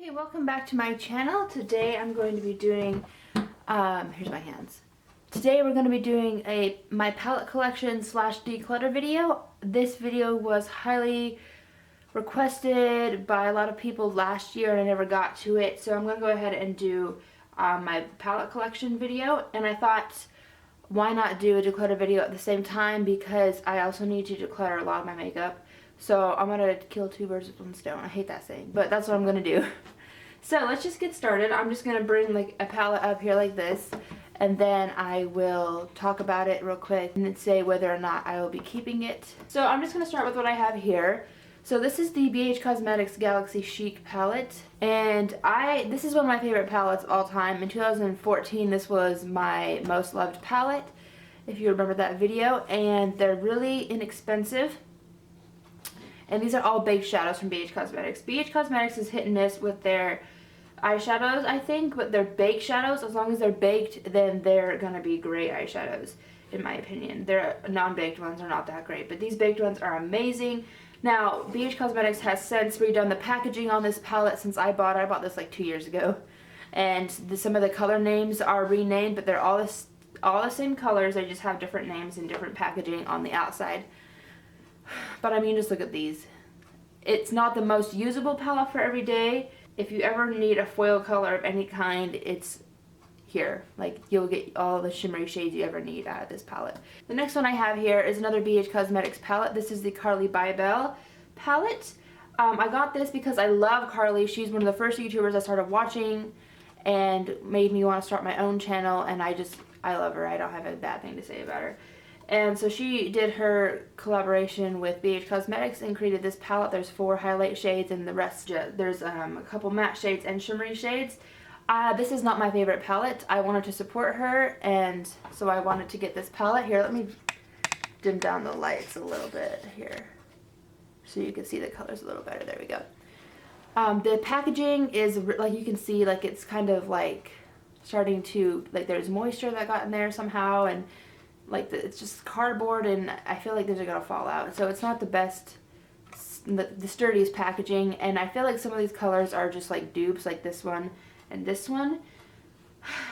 Hey, welcome back to my channel. Today I'm going to be doing, here's my hands. Today we're going to be doing my palette collection slash declutter video. This video was highly requested by a lot of people last year and I never got to it. So I'm going to go ahead and do my palette collection video. And I thought, why not do a declutter video at the same time, because I also need to declutter a lot of my makeup. So I'm going to kill two birds with one stone. I hate that saying, but that's what I'm going to do. So let's just get started. I'm just going to bring like a palette up here like this, and then I will talk about it real quick and then say whether or not I will be keeping it. So I'm just going to start with what I have here. So this is the BH Cosmetics Galaxy Chic palette, and this is one of my favorite palettes of all time. In 2014 this was my most loved palette, if you remember that video, and they're really inexpensive. And these are all baked shadows from BH Cosmetics. BH Cosmetics is hit and miss with their eyeshadows, I think, but they're baked shadows. As long as they're baked, then they're going to be great eyeshadows, in my opinion. Their non-baked ones are not that great, but these baked ones are amazing. Now, BH Cosmetics has since redone the packaging on this palette since I bought it. I bought this like 2 years ago. And some of the color names are renamed, but they're all the same colors. They just have different names and different packaging on the outside. But I mean, just look at these. It's not the most usable palette for every day. If you ever need a foil color of any kind, it's here. Like, you'll get all the shimmery shades you ever need out of this palette. The next one I have here is another BH Cosmetics palette. This is the Carly Bybel palette. I got this because I love Carly. She's one of the first YouTubers I started watching and made me want to start my own channel, and I love her. I don't have a bad thing to say about her. And so she did her collaboration with BH Cosmetics and created this palette. There's 4 highlight shades and the rest, there's a couple matte shades and shimmery shades. This is not my favorite palette. I wanted to support her, and so I wanted to get this palette. Here, let me dim down the lights a little bit here so you can see the colors a little better. There we go. The packaging is, like you can see, like it's kind of like starting to, like there's moisture that got in there somehow, and like it's just cardboard, and I feel like these are gonna fall out. So it's not the best, the sturdiest packaging, and I feel like some of these colors are just like dupes, like this one and this one.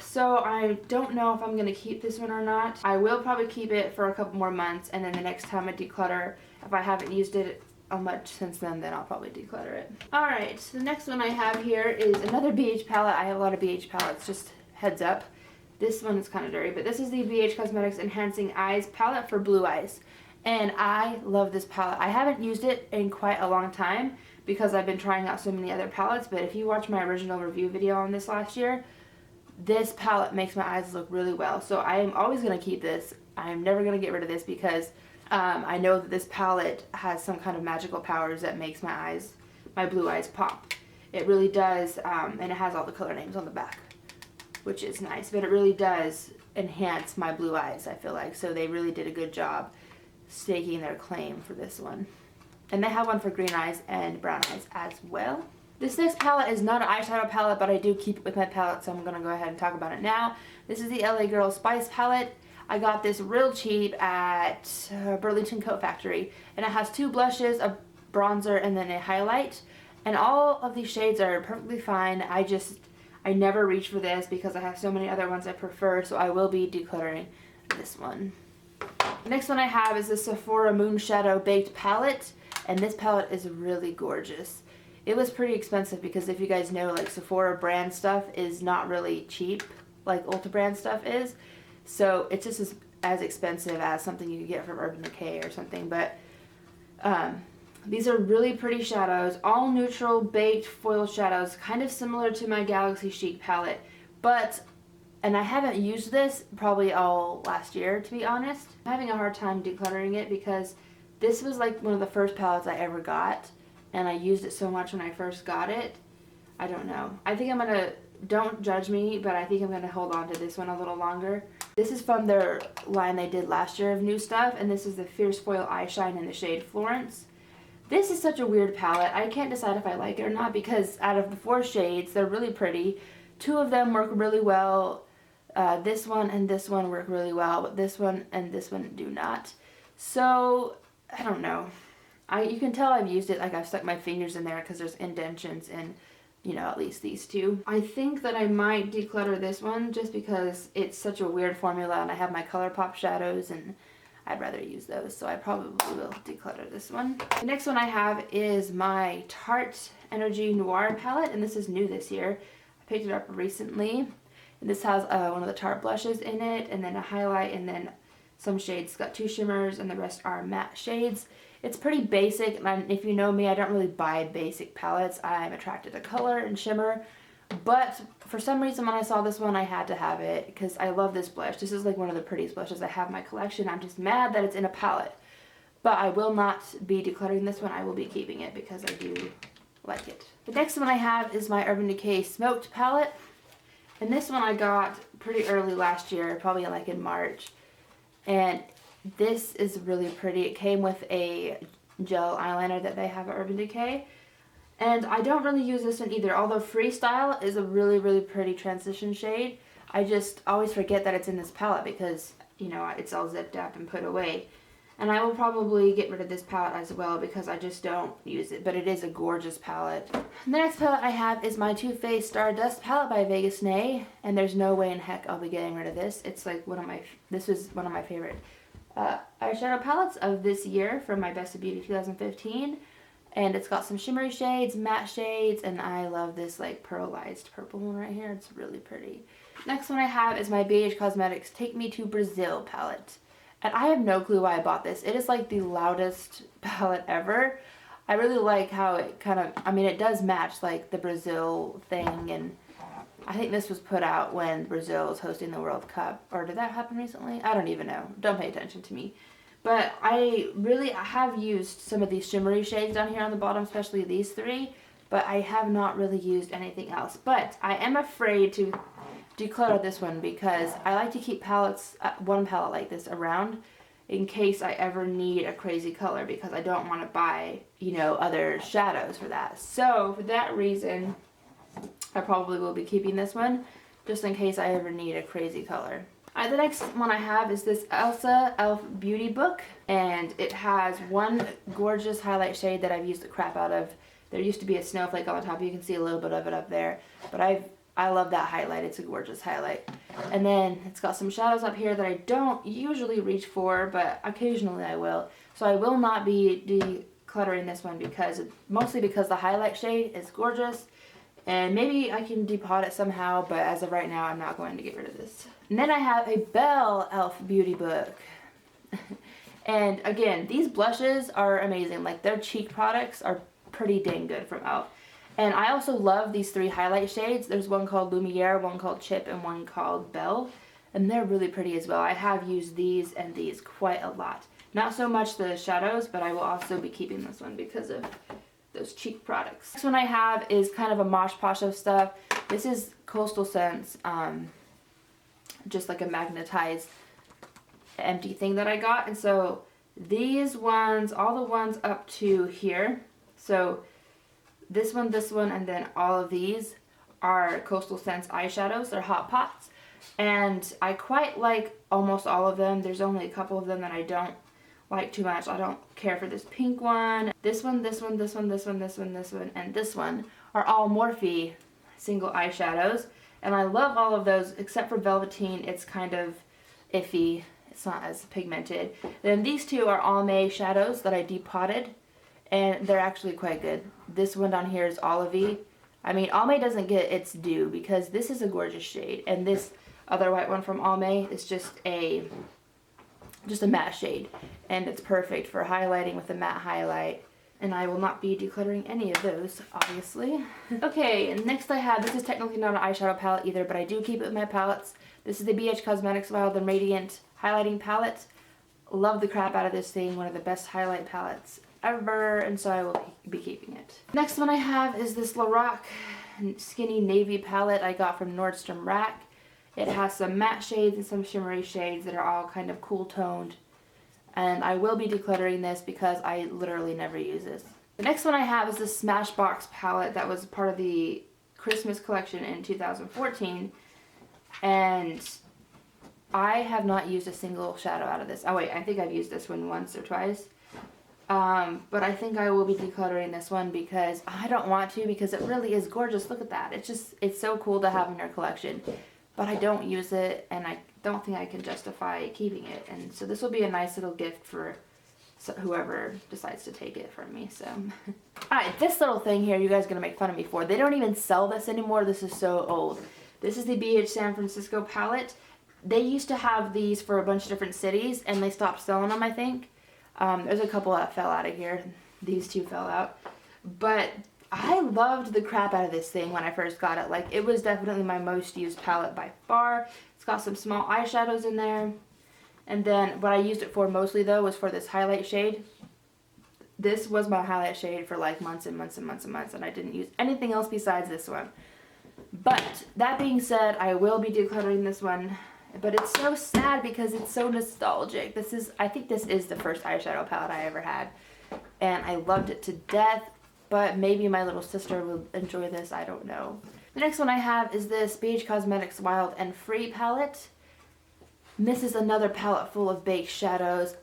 So I don't know if I'm gonna keep this one or not. I will probably keep it for a couple more months, and then the next time I declutter, if I haven't used it much since then I'll probably declutter it. Alright, so the next one I have here is another BH palette. I have a lot of BH palettes, just heads up. This one is kind of dirty, but this is the BH Cosmetics Enhancing Eyes palette for blue eyes. And I love this palette. I haven't used it in quite a long time because I've been trying out so many other palettes, but if you watch my original review video on this last year, this palette makes my eyes look really well. So I am always going to keep this. I am never going to get rid of this because I know that this palette has some kind of magical powers that makes my blue eyes pop. It really does, and it has all the color names on the back, which is nice, but it really does enhance my blue eyes, I feel like. So they really did a good job staking their claim for this one. And they have one for green eyes and brown eyes as well. This next palette is not an eyeshadow palette, but I do keep it with my palette, so I'm going to go ahead and talk about it now. This is the LA Girl Spice palette. I got this real cheap at Burlington Coat Factory, and it has 2 blushes, a bronzer, and then a highlight. And all of these shades are perfectly fine. I never reach for this because I have so many other ones I prefer, so I will be decluttering this one. The next one I have is the Sephora Moonshadow Baked Palette, and this palette is really gorgeous. It was pretty expensive because, if you guys know, like Sephora brand stuff is not really cheap like Ulta brand stuff is. So it's just as expensive as something you could get from Urban Decay or something, but these are really pretty shadows, all neutral baked foil shadows, kind of similar to my Galaxy Chic palette, and I haven't used this probably all last year, to be honest. I'm having a hard time decluttering it because this was like one of the first palettes I ever got, and I used it so much when I first got it. I don't know. I think I'm gonna, don't judge me, but I think I'm gonna hold on to this one a little longer. This is from their line they did last year of new stuff, and this is the Fierce Foil Eye Shine in the shade Florence. This is such a weird palette. I can't decide if I like it or not because out of the 4 shades, they're really pretty. 2 of them work really well. This one and this one work really well, but this one and this one do not. So, I don't know. You can tell I've used it, like I've stuck my fingers in there because there's indentions and you know, at least these two. I think that I might declutter this one just because it's such a weird formula and I have my ColourPop shadows and I'd rather use those, so I probably will declutter this one. The next one I have is my Tarte Energy Noir palette, and this is new this year. I picked it up recently, and this has one of the Tarte blushes in it, and then a highlight, and then some shades. It's got 2 shimmers, and the rest are matte shades. It's pretty basic, and if you know me, I don't really buy basic palettes. I'm attracted to color and shimmer. But for some reason when I saw this one, I had to have it because I love this blush. This is like one of the prettiest blushes I have in my collection. I'm just mad that it's in a palette. But I will not be decluttering this one. I will be keeping it because I do like it. The next one I have is my Urban Decay Smoked palette. And this one I got pretty early last year, probably like in March. And this is really pretty. It came with a gel eyeliner that they have at Urban Decay. And I don't really use this one either, although Freestyle is a really, really pretty transition shade. I just always forget that it's in this palette because, you know, it's all zipped up and put away. And I will probably get rid of this palette as well because I just don't use it, but it is a gorgeous palette. The next palette I have is my Too Faced Stardust palette by Vegas Nay, and there's no way in heck I'll be getting rid of this. It's like this was one of my favorite eyeshadow palettes of this year from my Best of Beauty 2015. And it's got some shimmery shades, matte shades, and I love this like pearlized purple one right here. It's really pretty. Next one I have is my BH Cosmetics Take Me to Brazil palette. And I have no clue why I bought this. It is like the loudest palette ever. I really like how it kind of, I mean, it does match like the Brazil thing. And I think this was put out when Brazil was hosting the World Cup. Or did that happen recently? I don't even know. Don't pay attention to me. But I have used some of these shimmery shades down here on the bottom, especially these 3. But I have not really used anything else. But I am afraid to declutter this one because I like to keep palettes, one palette like this around in case I ever need a crazy color because I don't want to buy, you know, other shadows for that. So for that reason, I probably will be keeping this one just in case I ever need a crazy color. The next one I have is this E.L.F Beauty Book, and it has one gorgeous highlight shade that I've used the crap out of. There used to be a snowflake on the top. You can see a little bit of it up there, but I love that highlight. It's a gorgeous highlight. And then it's got some shadows up here that I don't usually reach for, but occasionally I will. So I will not be decluttering this one mostly because the highlight shade is gorgeous. And maybe I can depot it somehow, but as of right now, I'm not going to get rid of this. And then I have a Belle E.L.F Beauty Book. And again, these blushes are amazing. Like their cheek products are pretty dang good from E.L.F. And I also love these 3 highlight shades. There's one called Lumiere, one called Chip, and one called Belle. And they're really pretty as well. I have used these and these quite a lot. Not so much the shadows, but I will also be keeping this one because of those cheek products. Next one I have is kind of a mosh posh of stuff. This is Coastal Scents, just like a magnetized empty thing that I got. And so these ones, all the ones up to here, so this one, and then all of these are Coastal Scents eyeshadows. They're hot pots, and I quite like almost all of them. There's only a couple of them that I don't like too much. I don't care for this pink one. This one, this one, this one, this one, this one, this one, and this one are all Morphe single eyeshadows. And I love all of those except for Velveteen. It's kind of iffy. It's not as pigmented. Then these 2 are Almay shadows that I depotted, and they're actually quite good. This one down here is Olivey. I mean, Almay doesn't get its due because this is a gorgeous shade, and this other white one from Almay is just a matte shade, and it's perfect for highlighting with a matte highlight. And I will not be decluttering any of those, obviously. Okay, and next I have, this is technically not an eyeshadow palette either, but I do keep it with my palettes. This is the BH Cosmetics Wild and Radiant Highlighting Palette. Love the crap out of this thing, one of the best highlight palettes ever, and so I will be keeping it. Next one I have is this Lorac Skinny Navy palette I got from Nordstrom Rack. It has some matte shades and some shimmery shades that are all kind of cool toned. And I will be decluttering this because I literally never use this. The next one I have is this Smashbox palette that was part of the Christmas collection in 2014. And I have not used a single shadow out of this. Oh wait, I think I've used this one once or twice. But I think I will be decluttering this one because I don't want to, because it really is gorgeous. Look at that. It's so cool to have in your collection. But I don't use it, and I don't think I can justify keeping it. And so this will be a nice little gift for whoever decides to take it from me. So, alright, this little thing here, you guys are going to make fun of me for. They don't even sell this anymore. This is so old. This is the BH San Francisco palette. They used to have these for a bunch of different cities, and they stopped selling them, I think. There's a couple that fell out of here. These two fell out. But I loved the crap out of this thing when I first got it. Like, it was definitely my most used palette by far. It's got some small eyeshadows in there. And then what I used it for mostly, though, was for this highlight shade. This was my highlight shade for like months and months and months and months, and I didn't use anything else besides this one. But that being said, I will be decluttering this one. But it's so sad because it's so nostalgic. I think this is the first eyeshadow palette I ever had. And I loved it to death. But maybe my little sister will enjoy this. I don't know. The next one I have is this BH Cosmetics Wild and Free palette. This is another palette full of baked shadows.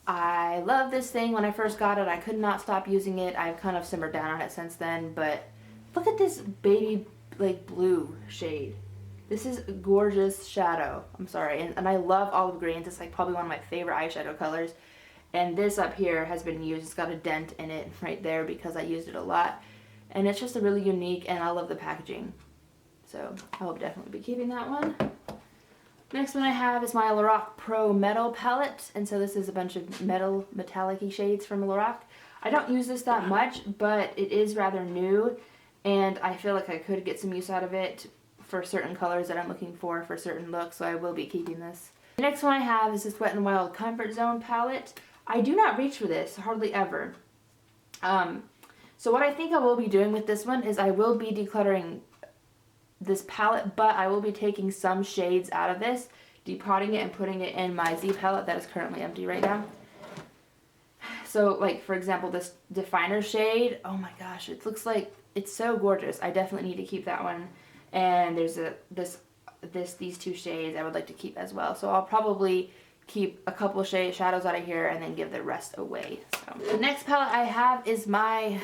I love this thing. When I first got it, I could not stop using it. I've kind of simmered down on it since then. But look at this baby like blue shade. This is a gorgeous shadow. I'm sorry. And I love olive greens. It's like probably one of my favorite eyeshadow colors. And this up here has been used. It's got a dent in it right there because I used it a lot. And it's just a really unique, and I love the packaging. So I will definitely be keeping that one. Next one I have is my Lorac Pro Metal palette. And so this is a bunch of metallic-y shades from Lorac. I don't use this that much, but it is rather new. And I feel like I could get some use out of it for certain colors that I'm looking for certain looks, so I will be keeping this. The next one I have is this Wet n Wild Comfort Zone palette. I do not reach for this, hardly ever. So what I think I will be doing with this one is I will be decluttering this palette, but I will be taking some shades out of this, depotting it and putting it in my Z palette that is currently empty right now. So like, for example, this Definer shade, oh my gosh, it looks like, it's so gorgeous. I definitely need to keep that one. And there's these two shades I would like to keep as well. So I'll probably keep a couple shadows out of here and then give the rest away. So the next palette I have is my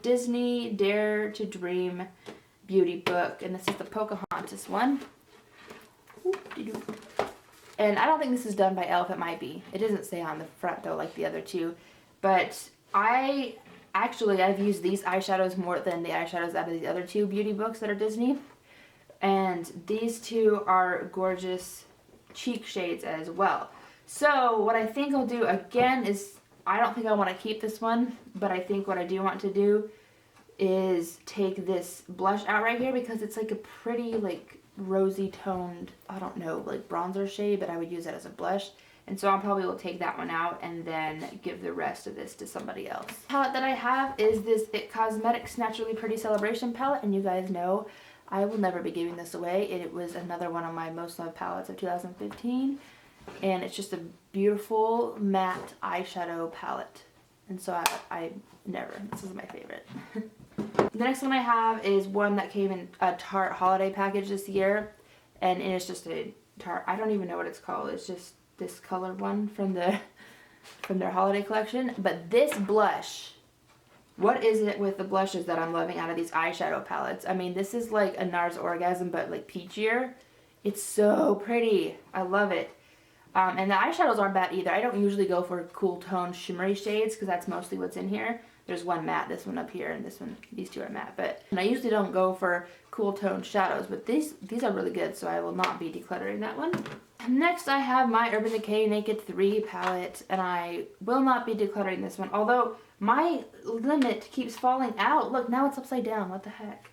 Disney Dare to Dream beauty book, and this is the Pocahontas one. And I don't think this is done by E.L.F. It might be. It doesn't say on the front though like the other two. But I've used these eyeshadows more than the eyeshadows out of the other two beauty books that are Disney. And these two are gorgeous cheek shades as well. So what I think I'll do again is, I don't think I want to keep this one, but I think what I do want to do is take this blush out right here because it's like a pretty like rosy toned, I don't know, like bronzer shade, but I would use it as a blush. And so I probably will take that one out and then give the rest of this to somebody else. The palette that I have is this IT Cosmetics Naturally Pretty Celebration palette, and you guys know I will never be giving this away. It was another one of my most loved palettes of 2015, and it's just a beautiful matte eyeshadow palette. And so this is my favorite. The next one I have is one that came in a Tarte holiday package this year, and it's just a Tarte, I don't even know what it's called. It's just this colored one from their holiday collection. But this blush, what is it with the blushes that I'm loving out of these eyeshadow palettes? I mean, this is like a NARS Orgasm, but like peachier. It's so pretty. I love it. And the eyeshadows aren't bad either. I don't usually go for cool tone shimmery shades because that's mostly what's in here. There's one matte, this one up here, and this one, these two are matte. But I usually don't go for cool tone shadows, but these are really good, so I will not be decluttering that one. Next I have my Urban Decay Naked 3 palette, and I will not be decluttering this one, although my limit keeps falling out. Look, now it's upside down. What the heck?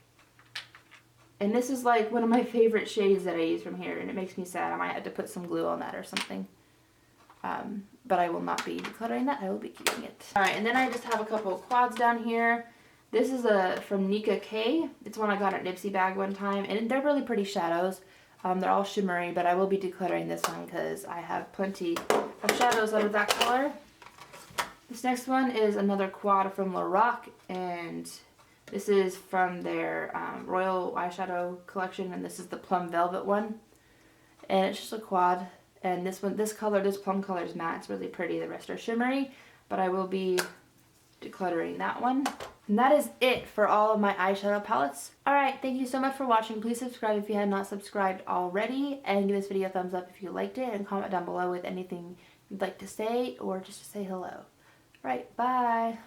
And this is like one of my favorite shades that I use from here, and it makes me sad. I might have to put some glue on that or something. But I will not be decluttering that. I will be keeping it. Alright, and then I just have a couple of quads down here. This is from Nika K. It's one I got at Nipsey bag one time, and they're really pretty shadows. They're all shimmery, but I will be decluttering this one because I have plenty of shadows out of that color. This next one is another quad from Lorac, and this is from their Royal Eyeshadow collection, and this is the Plum Velvet one. And it's just a quad, and this plum color is matte. It's really pretty. The rest are shimmery. but I will be decluttering that one. And that is it for all of my eyeshadow palettes. Alright, thank you so much for watching. Please subscribe if you have not subscribed already, and give this video a thumbs up if you liked it, and comment down below with anything you'd like to say or just to say hello. Alright, bye!